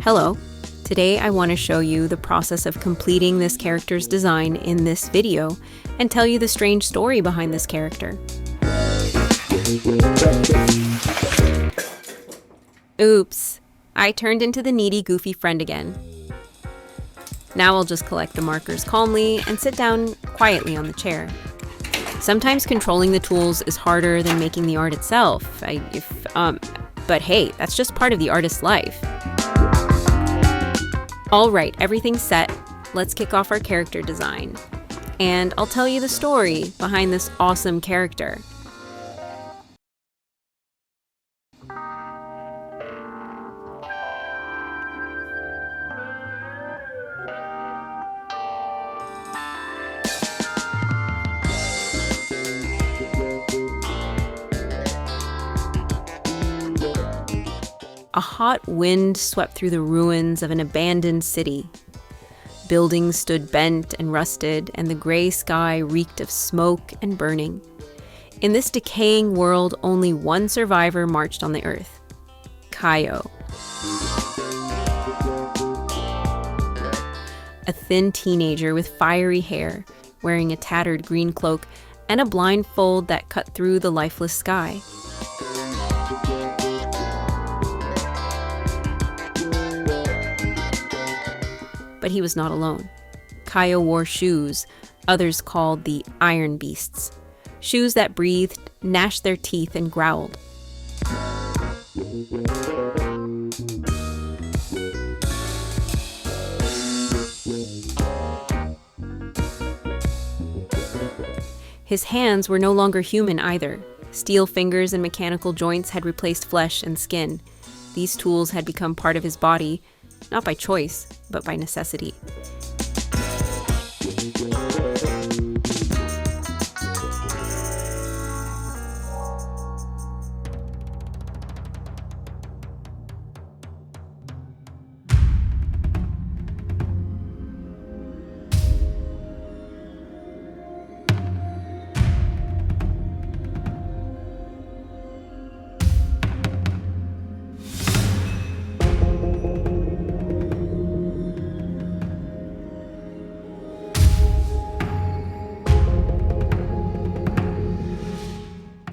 Hello, today I want to show you the process of completing this character's design in this video and tell you the strange story behind this character. Oops, I turned into the needy, goofy friend again. Now I'll just collect the markers calmly and sit down quietly on the chair. Sometimes controlling the tools is harder than making the art itself, but hey, that's just part of the artist's life. Alright, everything's set. Let's kick off our character design. And I'll tell you the story behind this awesome character. A hot wind swept through the ruins of an abandoned city. Buildings stood bent and rusted, and the gray sky reeked of smoke and burning. In this decaying world, only one survivor marched on the earth: Kaio. A thin teenager with fiery hair, wearing a tattered green cloak and a blindfold that cut through the lifeless sky. But he was not alone. Kaio wore shoes, others called the Iron Beasts. Shoes that breathed, gnashed their teeth, and growled. His hands were no longer human either. Steel fingers and mechanical joints had replaced flesh and skin. These tools had become part of his body, not by choice, but by necessity.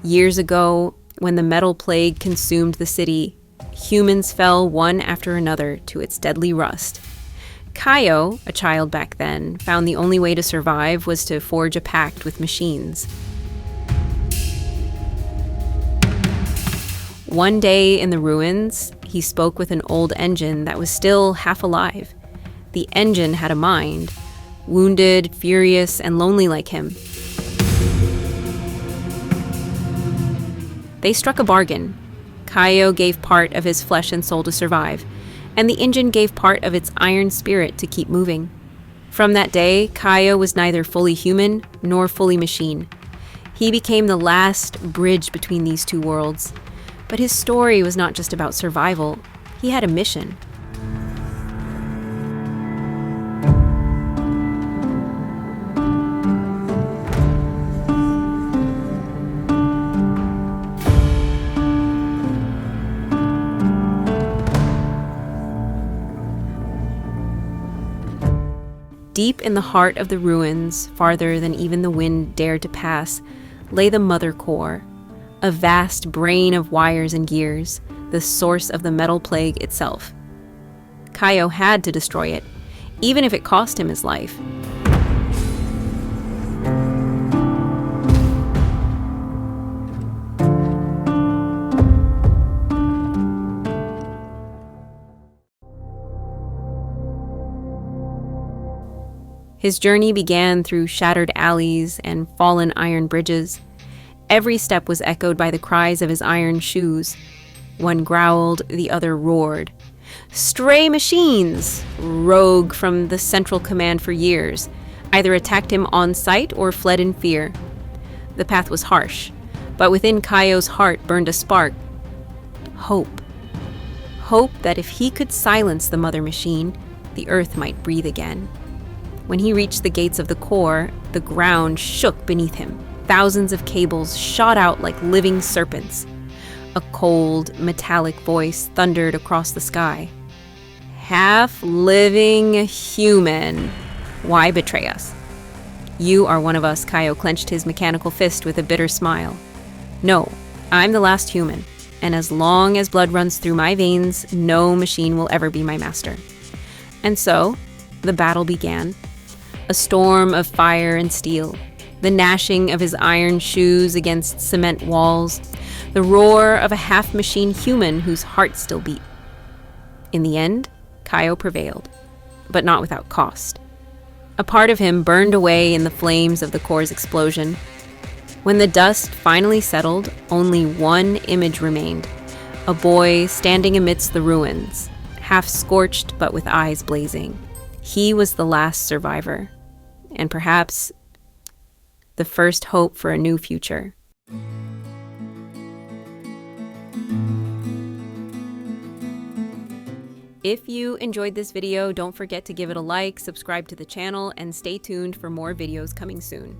Years ago, when the metal plague consumed the city, humans fell one after another to its deadly rust. Kaio, a child back then, found the only way to survive was to forge a pact with machines. One day in the ruins, he spoke with an old engine that was still half alive. The engine had a mind, wounded, furious, and lonely like him. They struck a bargain. Kaio gave part of his flesh and soul to survive, and the engine gave part of its iron spirit to keep moving. From that day, Kaio was neither fully human nor fully machine. He became the last bridge between these two worlds. But his story was not just about survival. He had a mission. Deep in the heart of the ruins, farther than even the wind dared to pass, lay the Mother Core, a vast brain of wires and gears, the source of the metal plague itself. Kaio had to destroy it, even if it cost him his life. His journey began through shattered alleys and fallen iron bridges. Every step was echoed by the cries of his iron shoes. One growled, the other roared. Stray machines, rogue from the central command for years, either attacked him on sight or fled in fear. The path was harsh, but within Kaio's heart burned a spark. Hope. Hope that if he could silence the mother machine, the earth might breathe again. When he reached the gates of the core, the ground shook beneath him. Thousands of cables shot out like living serpents. A cold, metallic voice thundered across the sky. Half-living human. Why betray us? You are one of us, Kaio clenched his mechanical fist with a bitter smile. No, I'm the last human, and as long as blood runs through my veins, no machine will ever be my master. And so, the battle began. A storm of fire and steel, the gnashing of his iron shoes against cement walls, the roar of a half-machine human whose heart still beat. In the end, Kaio prevailed, but not without cost. A part of him burned away in the flames of the core's explosion. When the dust finally settled, only one image remained, a boy standing amidst the ruins, half scorched but with eyes blazing. He was the last survivor, and perhaps the first hope for a new future. If you enjoyed this video, don't forget to give it a like, subscribe to the channel, and stay tuned for more videos coming soon.